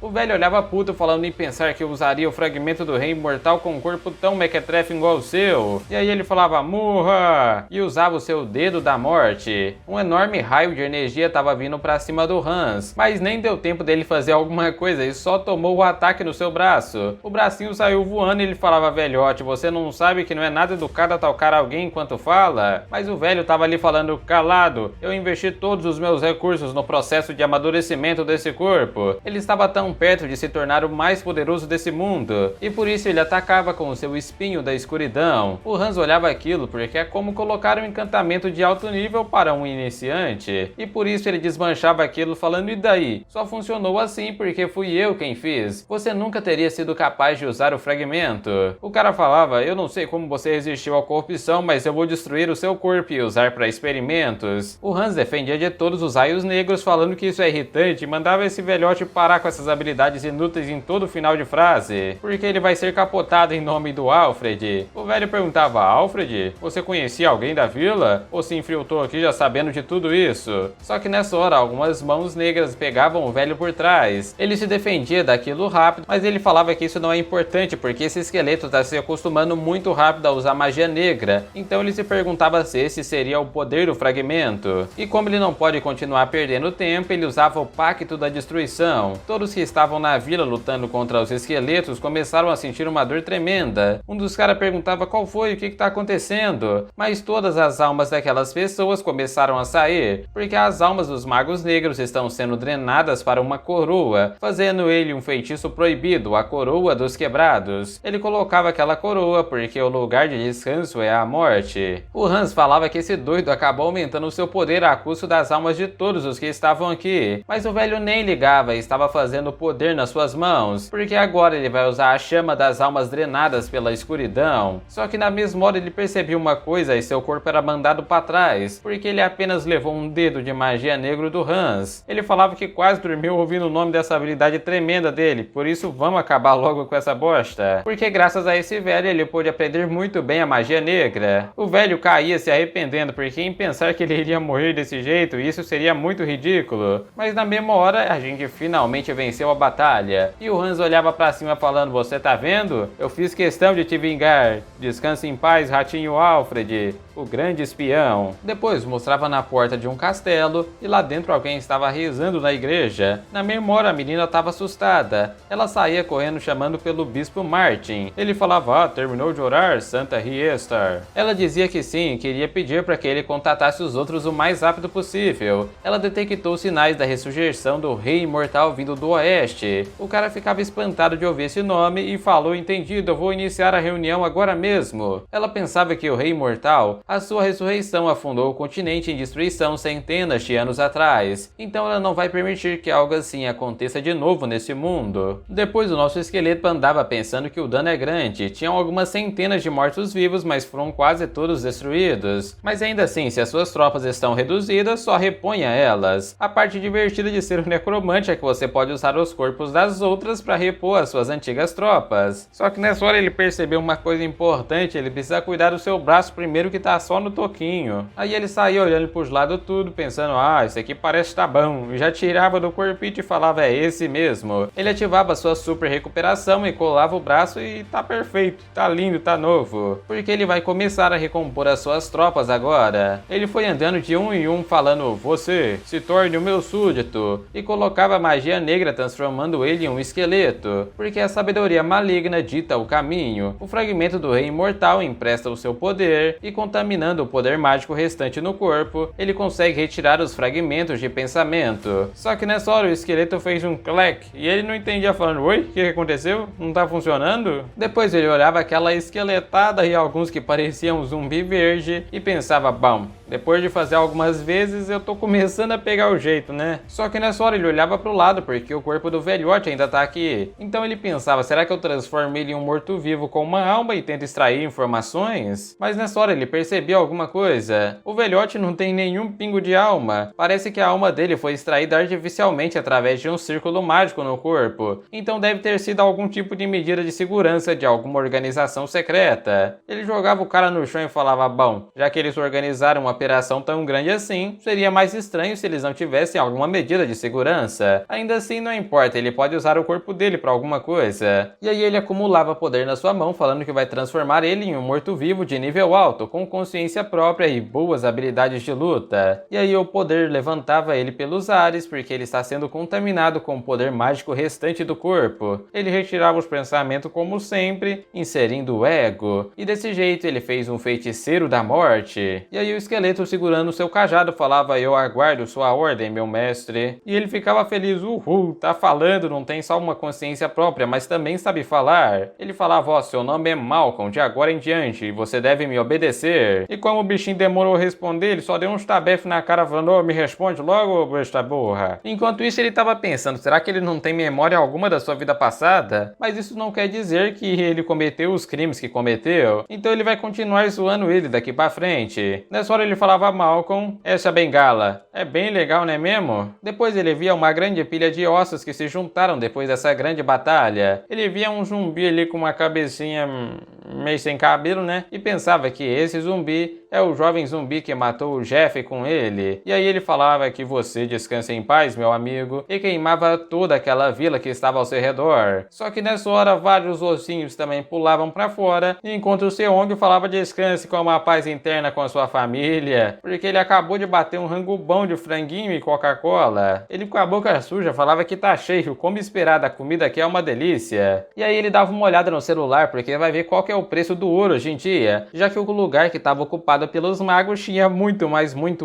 O velho olhava puto falando em pensar que usaria o fragmento do rei imortal com um corpo tão mequetrefe igual o seu. E aí ele falava: murra! E usava o seu dedo da morte. Um enorme raio de energia estava vindo para cima do Hans, mas nem deu tempo dele fazer alguma coisa e só tomou o ataque no seu braço. O bracinho saiu voando e ele falava: velhote, você não sabe que não é nada educado atacar alguém enquanto fala? Mas o velho estava ali falando: calado, eu investi todos os meus recursos no processo de amadurecimento desse corpo. Ele estava tão perto de se tornar o mais poderoso desse mundo, e por isso ele atacava com o seu espinho da escuridão. O Hans olhava aquilo porque é como colocar um encantamento de alto nível para um iniciante, e por isso ele desmanchava aquilo falando: e daí? Só funcionou assim porque fui eu quem fiz. Você nunca teria sido capaz de usar o fragmento. O cara falava: eu não sei como você resistiu à corrupção, mas eu vou destruir o seu corpo e usar para experimentos. O Hans defendia de todos os raios negros, falando que isso é irritante, e mandava esse velhote parar com essas habilidades inúteis em todo final de frase, porque ele vai ser capotado em nome do Alfred. O velho perguntava: Alfred, você conhecia alguém da vila? Ou se infiltrou aqui já sabendo de tudo isso? Só que nessa hora algumas mãos negras pegavam o velho por trás. Ele se defendia daquilo rápido, mas ele falava que isso não é importante porque esse esqueleto está se acostumando muito rápido a usar magia negra. Então ele se perguntava se esse seria o poder do fragmento. E como ele não pode continuar perdendo tempo, ele usava o Pacto da Destruição. Todos que estavam na vila lutando contra os esqueletos começaram a sentir uma dor tremenda. Um dos caras perguntava: qual foi? O que está acontecendo? Mas todas as almas daquelas pessoas começaram a sair, porque as almas dos magos negros estão sendo drenadas para uma coroa, fazendo ele um feitiço proibido, a Coroa dos Quebrados. Ele colocava aquela coroa porque o lugar de descanso é a morte. O Hans falava que esse doido acabou aumentando o seu poder a custo das almas de todos os que estavam aqui, mas o velho nem ligava e estava fazendo poder nas suas mãos, porque agora ele vai usar a chama das almas drenadas pela escuridão. Só que na mesma hora ele percebeu uma coisa e seu corpo era mandado para trás, porque ele apenas levou um dedo de magia negro do Hans. Ele falava que quase dormiu ouvindo o nome dessa habilidade tremenda dele, por isso vamos acabar logo com essa bosta. Porque graças a esse velho ele pôde aprender muito bem a magia negra. O velho caía se arrependendo porque em pensar que ele iria morrer desse jeito, isso seria muito ridículo. Mas na mesma hora a gente finalmente venceu a batalha. E o Hans olhava pra cima falando: você tá vendo? Eu fiz questão de te vingar. Descanse em paz, ratinho Alfred, o grande espião. Depois mostrava na porta de um castelo e lá dentro alguém estava rezando na igreja. Na mesma hora a menina estava assustada. Ela saía correndo chamando pelo bispo Martin. Ele falava: terminou de orar, Santa Riestar? Ela dizia que sim, queria pedir para que ele contatasse os outros o mais rápido possível. Ela detectou sinais da ressurreição do rei imortal vindo do oeste. O cara ficava espantado de ouvir esse nome e falou: entendido, eu vou iniciar a reunião agora mesmo. Ela pensava que o rei imortal, a sua ressurreição afundou o continente em destruição centenas de anos atrás, então ela não vai permitir que algo assim aconteça de novo nesse mundo. Depois o nosso esqueleto andava pensando que o dano é grande, tinham algumas centenas de mortos-vivos, mas foram quase todos destruídos. Mas ainda assim, se as suas tropas estão reduzidas, só reponha elas. A parte divertida de ser um necromante é que você pode usar os corpos das outras para repor as suas antigas tropas. Só que nessa hora ele percebeu uma coisa importante: ele precisa cuidar do seu braço primeiro, que tá só no toquinho. Aí ele saía olhando pros lados tudo, pensando: ah, esse aqui parece tá bom, e já tirava do corpite e falava: é esse mesmo. Ele ativava sua super recuperação e colava o braço e tá perfeito, tá lindo, tá novo, porque ele vai começar a recompor as suas tropas agora. Ele foi andando de um em um falando: você se torne o meu súdito, e colocava magia negra transformando ele em um esqueleto, porque a sabedoria maligna dita o caminho. O fragmento do rei imortal empresta o seu poder, e com contaminando o poder mágico restante no corpo, ele consegue retirar os fragmentos de pensamento. Só que nessa hora o esqueleto fez um clack e ele não entendia, falando: oi, o que aconteceu? Não tá funcionando? Depois ele olhava aquela esqueletada e alguns que pareciam um zumbi verde e pensava: bom, depois de fazer algumas vezes eu tô começando a pegar o jeito, né? Só que nessa hora ele olhava pro lado porque o corpo do velhote ainda tá aqui. Então ele pensava: será que eu transformo ele em um morto-vivo com uma alma e tento extrair informações? Mas nessa hora ele percebeu alguma coisa. O velhote não tem nenhum pingo de alma. Parece que a alma dele foi extraída artificialmente através de um círculo mágico no corpo. Então deve ter sido algum tipo de medida de segurança de alguma organização secreta. Ele jogava o cara no chão e falava: bom, já que eles organizaram uma operação tão grande assim, seria mais estranho se eles não tivessem alguma medida de segurança. Ainda assim, não importa, ele pode usar o corpo dele para alguma coisa. E aí ele acumulava poder na sua mão, falando que vai transformar ele em um morto-vivo de nível alto, com consciência própria e boas habilidades de luta. E aí o poder levantava ele pelos ares, porque ele está sendo contaminado com o poder mágico restante do corpo. Ele retirava os pensamentos como sempre, inserindo o ego. E desse jeito ele fez um feiticeiro da morte. E aí o esqueleto, segurando seu cajado, falava: eu aguardo sua ordem, meu mestre. E ele ficava feliz: uhul, tá falando, não tem só uma consciência própria, mas também sabe falar. Ele falava: ó, seu nome é Malcolm, de agora em diante, e você deve me obedecer. E como o bichinho demorou a responder, ele só deu uns tabefes na cara falando: ô, me responde logo, besta burra. Enquanto isso ele tava pensando: será que ele não tem memória alguma da sua vida passada? Mas isso não quer dizer que ele cometeu os crimes que cometeu, então ele vai continuar zoando ele daqui pra frente. Nessa hora ele falava: Malcolm, essa bengala é bem legal, não é mesmo? Depois ele via uma grande pilha de ossos que se juntaram depois dessa grande batalha. Ele via um zumbi ali com uma cabecinha meio sem cabelo, né? E pensava que esse zumbi é o jovem zumbi que matou o Jeff com ele. E aí ele falava que você descanse em paz, meu amigo, e queimava toda aquela vila que estava ao seu redor. Só que nessa hora vários ossinhos também pulavam pra fora, enquanto o Seong falava: descanse com uma paz interna com a sua família, porque ele acabou de bater um rango bom de franguinho e Coca-Cola. Ele com a boca suja falava que tá cheio, como esperar, a comida aqui é uma delícia. E aí ele dava uma olhada no celular, porque vai ver qual que é o preço do ouro hoje em dia, já que o lugar que estava ocupado pelos magos tinha muito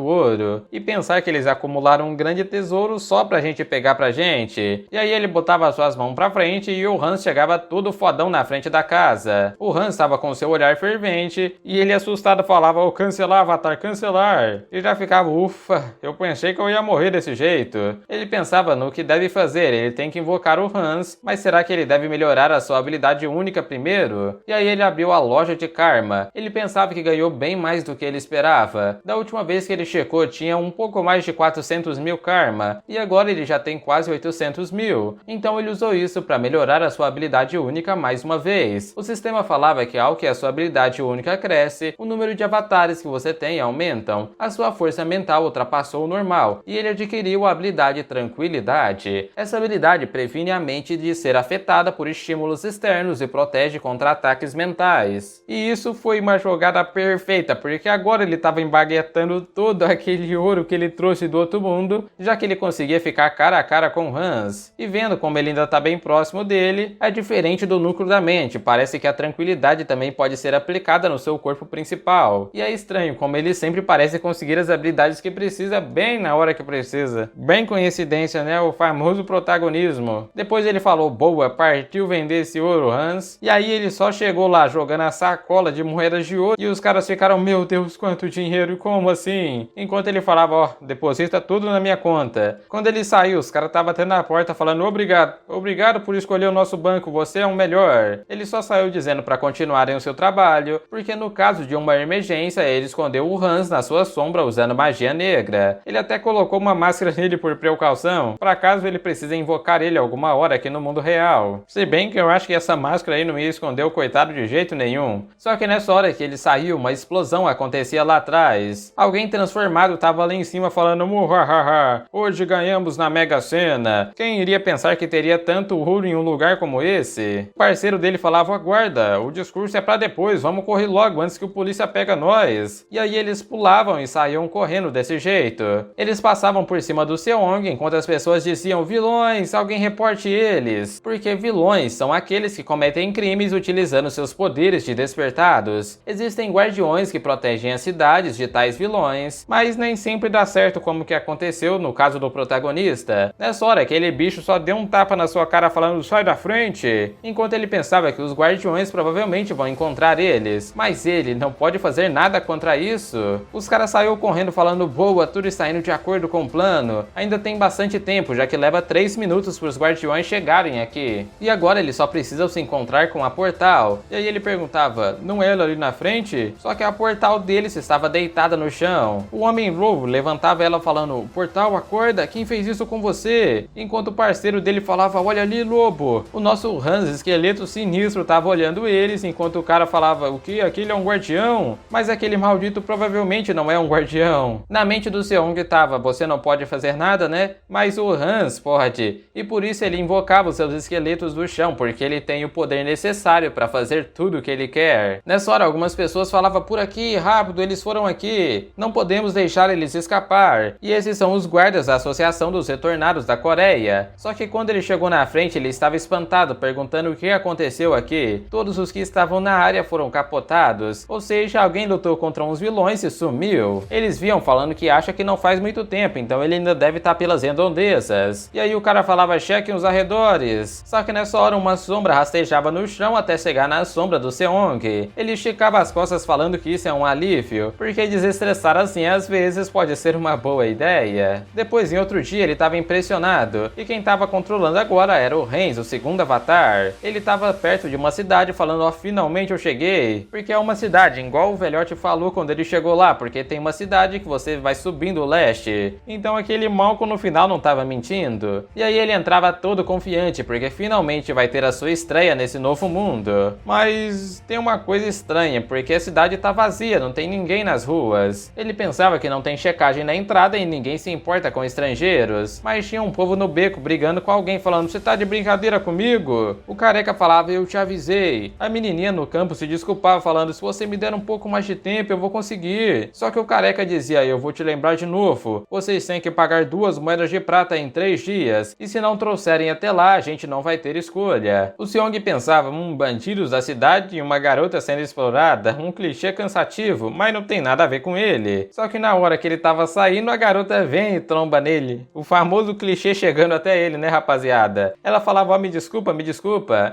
ouro. E pensar que eles acumularam um grande tesouro só pra gente pegar pra gente. E aí ele botava suas mãos pra frente e o Hans chegava todo fodão na frente da casa. O Hans estava com seu olhar fervente e ele assustado falava: ô, cancelar, Avatar, cancelar. E já ficava: ufa, eu pensei que eu ia morrer desse jeito. Ele pensava no que deve fazer, ele tem que invocar o Hans, mas será que ele deve melhorar a sua habilidade única primeiro? E aí ele abriu a loja de karma. Ele pensava que ganhou bem mais do que ele esperava. Da última vez que ele checou tinha um pouco mais de 400 mil karma, e agora ele já tem quase 800 mil. Então ele usou isso para melhorar a sua habilidade única mais uma vez. O sistema falava que ao que a sua habilidade única cresce, o número de avatares que você tem aumentam, a sua força mental ultrapassou o normal, e ele adquiriu a habilidade Tranquilidade. Essa habilidade previne a mente de ser afetada por estímulos externos e protege contra ataques mentais. E isso foi uma jogada perfeita, porque agora ele estava embaguetando todo aquele ouro que ele trouxe do outro mundo, já que ele conseguia ficar cara a cara com Hans. E vendo como ele ainda está bem próximo dele, é diferente do núcleo da mente, parece que a tranquilidade também pode ser aplicada no seu corpo principal. E é estranho como ele sempre parece conseguir as habilidades que precisa bem na hora que precisa. Bem coincidência, né? O famoso protagonismo. Depois ele falou: boa, partiu vender esse ouro, Hans. E aí ele só chegou lá jogando a sacola de moedas de ouro e os caras ficaram: meu Deus, quanto dinheiro, como assim? Enquanto ele falava: ó, deposita tudo na minha conta. Quando ele saiu, os caras estavam batendo na porta falando: obrigado por escolher o nosso banco, você é o melhor. Ele só saiu dizendo para continuarem o seu trabalho, porque no caso de uma emergência, ele escondeu o Hans na sua sombra usando magia negra. Ele até colocou uma máscara nele por precaução, para caso ele precise invocar ele alguma hora aqui no mundo real. Se bem que eu acho que essa máscara aí não ia esconder o coitado de jeito nenhum. Só que nessa hora que ele saiu, uma explosão acontecia lá atrás. Alguém transformado estava lá em cima falando: muhahaha, hoje ganhamos na Mega Sena. Quem iria pensar que teria tanto ouro em um lugar como esse? O parceiro dele falava: aguarda, o discurso é pra depois, vamos correr logo antes que o polícia pega nós. E aí eles pulavam e saíam correndo desse jeito. Eles passavam por cima do Seong enquanto as pessoas diziam: vilões, alguém reporte eles. Porque vilões são aqueles que cometem crimes utilizando seus poderes de despertados. Existem guardiões que protegem as cidades de tais vilões, mas nem sempre dá certo como que aconteceu no caso do protagonista. Nessa hora, aquele bicho só deu um tapa na sua cara falando sai da frente, enquanto ele pensava que os guardiões provavelmente vão encontrar eles, mas ele não pode fazer nada contra isso. Os caras saíram correndo falando boa, tudo está indo de acordo com o plano, ainda tem bastante tempo, já que leva 3 minutos para os guardiões chegarem aqui. E agora eles só precisam se encontrar com a Portal. E aí ele perguntava, não é ela ali na frente? Só que a Portal deles estava deitada no chão. O Homem-Lobo levantava ela falando, Portal, acorda, quem fez isso com você? Enquanto o parceiro dele falava, olha ali, Lobo. O nosso Hans, esqueleto sinistro, estava olhando eles, enquanto o cara falava, o que? Aquele é um guardião? Mas aquele maldito provavelmente não é um guardião. Na mente do Seong tava, você não pode fazer nada, né? Mas o Hans pode. E por isso ele invocava os seus esqueletos do chão, porque ele tem o poder necessário para fazer tudo o que ele quer. Nessa hora, algumas pessoas falavam, por aqui, rápido, eles foram aqui. Não podemos deixar eles escapar. E esses são os guardas da Associação dos Retornados da Coreia. Só que quando ele chegou na frente, ele estava espantado, perguntando o que aconteceu aqui. Todos os que estavam na área foram capotados. Ou seja, alguém lutou contra uns vilões e sumiu. Eles viam falando que acha que não faz muito tempo, então ele ainda deve estar pelas redondezas. E aí o cara falava, chequem os arredores. Só que nessa hora uma sombra rastejava no chão até chegar na sombra do Seong. Ele esticava as costas falando que isso é um alívio, porque desestressar assim às vezes pode ser uma boa ideia. Depois em outro dia ele estava impressionado, e quem estava controlando agora era o Renz, o segundo avatar. Ele estava perto de uma cidade falando, ó, finalmente eu cheguei. Porque é uma cidade, igual o velhote falou quando ele chegou lá, porque tem uma cidade que você vai subindo o leste. Então aquele Malcolm no final não estava mentindo. E aí ele entrava todo confiante, porque finalmente vai ter a sua estreia nesse novo mundo. Mas tem uma coisa estranha, porque a cidade tá vazia, não tem ninguém nas ruas. Ele pensava que não tem checagem na entrada e ninguém se importa com estrangeiros, mas tinha um povo no beco brigando com alguém falando, você tá de brincadeira comigo? O careca falava, eu te avisei. A menininha no campo se desculpava falando, se você me der um pouco mais de tempo eu vou conseguir. Só que o careca dizia, eu vou te lembrar de novo, vocês têm que pagar 2 moedas de prata em 3 dias, e se não trouxerem até lá, a gente não vai ter escolha. O Seong pensava, bandidos da cidade e uma garota sendo explorada, um clichê cansativo, mas não tem nada a ver com ele. Só que na hora que ele tava saindo, a garota vem e tromba nele. O famoso clichê chegando até ele, né, rapaziada? Ela falava, ó, me desculpa,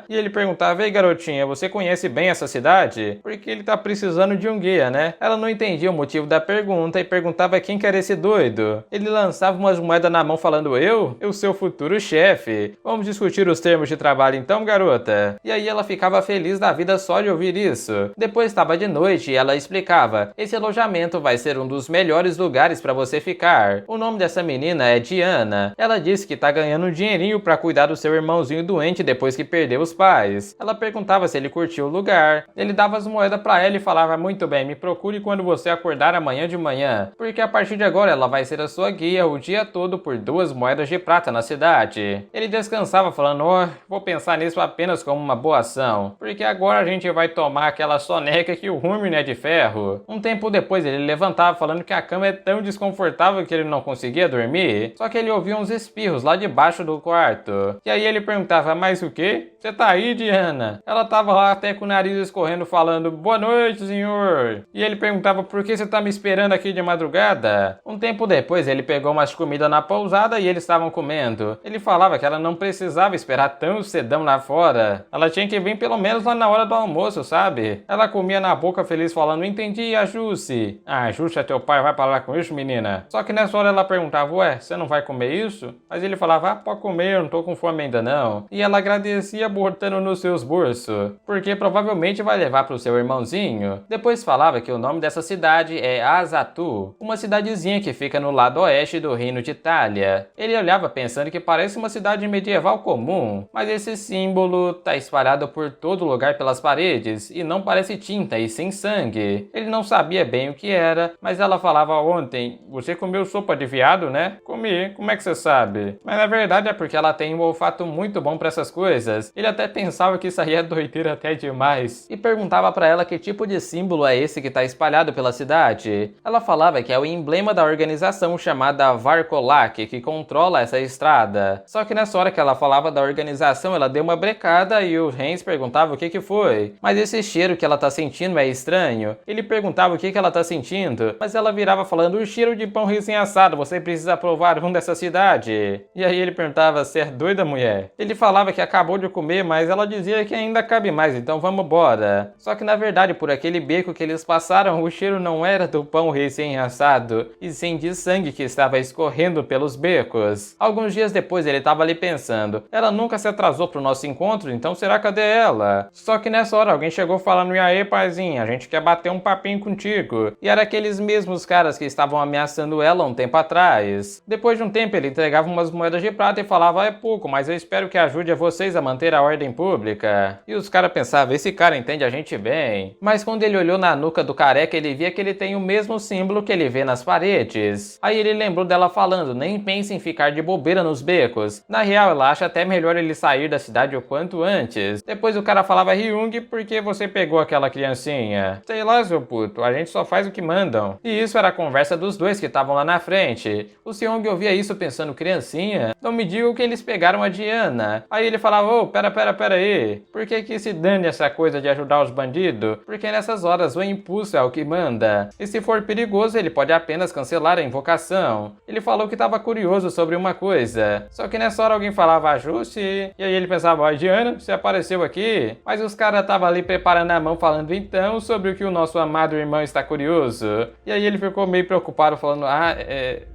e ele perguntava, ei garotinha, você conhece bem essa cidade? Porque ele tá precisando de um guia, né? Ela não entendia o motivo da pergunta e perguntava quem que era esse doido. Ele lançava umas moedas na mão falando, eu seu futuro chefe. Vamos discutir os termos de trabalho então, garota? E aí ela ficava feliz da vida só de ouvir isso. Depois estava de noite e ela explicava, esse alojamento vai ser um dos melhores lugares para você ficar. O nome dessa menina é Diana. Ela disse que tá ganhando um dinheirinho para cuidar do seu irmãozinho doente depois que perdeu os pais. Ela perguntava se ele curtia o lugar. Ele dava as moedas para ela e falava, muito bem, me procure quando você acordar amanhã de manhã, porque a partir de agora ela vai ser a sua guia o dia todo por 2 moedas de prata na cidade. Ele descansava falando, ó, vou pensar nisso apenas como uma boa ação, porque agora a gente vai tomar aquela soneca que o rumo é de ferro. Um tempo depois ele levantava falando que a cama é tão desconfortável que ele não conseguia dormir, só que ele ouvia uns espirros lá debaixo do quarto. E aí ele perguntava, mas o quê? Você tá aí, Diana? Ela tava lá até com o nariz escorrendo falando, boa noite, senhor. E ele perguntava, por que você tá me esperando aqui de madrugada? Um tempo depois ele pegou umas comidas na pousada e eles estavam comendo. Ele falava que ela não precisava esperar tão cedão lá fora. Ela tinha que vir pelo menos lá na hora do almoço, sabe? Ela comia na boca feliz falando, entendi, a Jussi. Ah, Jussi é teu pai, vai pra lá com isso, menina? Só que nessa hora ela perguntava, ué, você não vai comer isso? Mas ele falava, ah, pode comer, eu não tô com fome ainda não. E ela agradecia botando nos seus bolsos, porque provavelmente vai levar pro seu irmãozinho. Depois falava que o nome dessa cidade é Azatu, uma cidadezinha que fica no lado oeste do Reino de Itália. Ele olhava pensando que parece uma cidade medieval comum, mas esse símbolo tá espalhado por todo lugar pelas paredes e não parece tinta e sim sangue. Ele não sabia bem o que era, mas ela falava ontem, você comeu sopa de veado, né? Comi, como é que você sabe? Mas na verdade é porque ela tem um olfato muito bom pra essas coisas. Ele até pensava que isso aí é doideira até demais. E perguntava pra ela que tipo de símbolo é esse que tá espalhado pela cidade. Ela falava que é o emblema da organização chamada Varkolak, que controla essa estrada. Só que nessa hora que ela falava da organização, ela deu uma brecada e o Renz perguntava o que foi. foi, mas esse cheiro que ela tá sentindo é estranho. Ele perguntava o que ela tá sentindo, mas ela virava falando: o cheiro de pão recém-assado, você precisa provar um dessa cidade. E aí ele perguntava: você é doida, mulher? Ele falava que acabou de comer, mas ela dizia que ainda cabe mais, então vamos embora. Só que na verdade, por aquele beco que eles passaram, o cheiro não era do pão recém-assado, e sim de sangue que estava escorrendo pelos becos. Alguns dias depois ele estava ali pensando: ela nunca se atrasou pro nosso encontro, então será cadê ela? Só que nessa hora alguém chegou falando: e aí, paizinho, a gente quer bater um papinho contigo. E era aqueles mesmos caras que estavam ameaçando ela um tempo atrás. Depois de um tempo ele entregava umas moedas de prata e falava: é pouco, mas eu espero que ajude a vocês a manter a ordem pública. E os caras pensavam: esse cara entende a gente bem. Mas quando ele olhou na nuca do careca, ele via que ele tem o mesmo símbolo que ele vê nas paredes. Aí ele lembrou dela falando: nem pense em ficar de bobeira nos becos. Na real, ela acha até melhor ele sair da cidade o quanto antes. Depois o cara falava: Ryung, por que você pegou aquela criancinha? Sei lá, seu puto, a gente só faz o que mandam. E isso era a conversa dos dois que estavam lá na frente. O Seong ouvia isso pensando: criancinha? Não me diga que eles pegaram a Diana. Aí ele falava: ô, pera aí. Por que se dane essa coisa de ajudar os bandidos? Porque nessas horas o impulso é o que manda. E se for perigoso, ele pode apenas cancelar a invocação. Ele falou que estava curioso sobre uma coisa. Só que nessa hora alguém falava: ajuste. E aí ele pensava: ó, Diana, você apareceu aqui? Mas os caras estavam ali preparando a mão falando então sobre o que o nosso amado irmão está curioso. E aí ele ficou meio preocupado falando: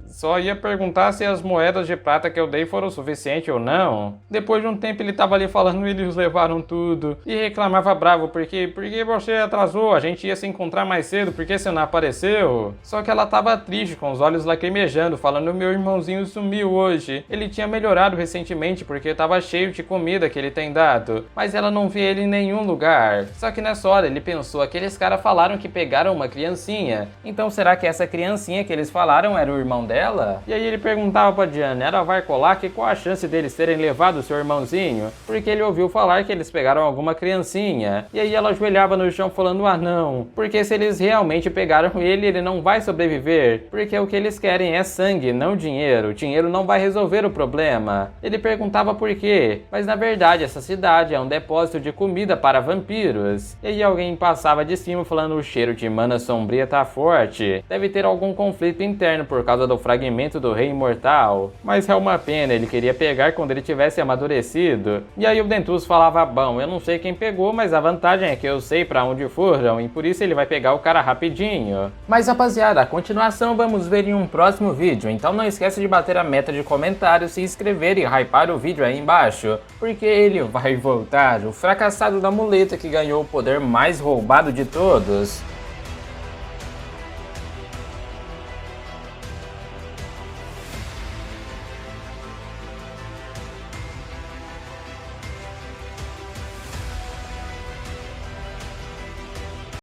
só ia perguntar se as moedas de prata que eu dei foram suficientes ou não. Depois de um tempo ele tava ali falando: eles levaram tudo. E reclamava bravo: porque você atrasou, a gente ia se encontrar mais cedo, por que você não apareceu? Só que ela tava triste, com os olhos lacrimejando, falando: meu irmãozinho sumiu hoje. Ele tinha melhorado recentemente porque tava cheio de comida que ele tem dado, mas ela não vê ele em nenhum lugar. Só que nessa hora ele pensou: aqueles caras falaram que pegaram uma criancinha, então será que essa criancinha que eles falaram era o irmão dela? E aí ele perguntava pra Diana: ela vai colar? Que qual a chance deles terem levado o seu irmãozinho? Porque ele ouviu falar que eles pegaram alguma criancinha. E aí ela ajoelhava no chão falando: ah não, porque se eles realmente pegaram ele não vai sobreviver, porque o que eles querem é sangue, não dinheiro. Dinheiro não vai resolver o problema. Ele perguntava por quê, mas na verdade essa cidade é um depósito de comida para vampiros. E aí alguém passava de cima falando: o cheiro de mana sombria tá forte, deve ter algum conflito interno por causa do fragmento do rei imortal. Mas é uma pena, ele queria pegar quando ele tivesse amadurecido. E aí o Dentus falava: bom, eu não sei quem pegou, mas a vantagem é que eu sei pra onde foram, e por isso ele vai pegar o cara rapidinho. Mas rapaziada, a continuação vamos ver em um próximo vídeo, então não esquece de bater a meta de comentários, se inscrever e hypar o vídeo aí embaixo, porque ele vai voltar, o fracassado da muleta que ganhou o poder mais roubado de todos.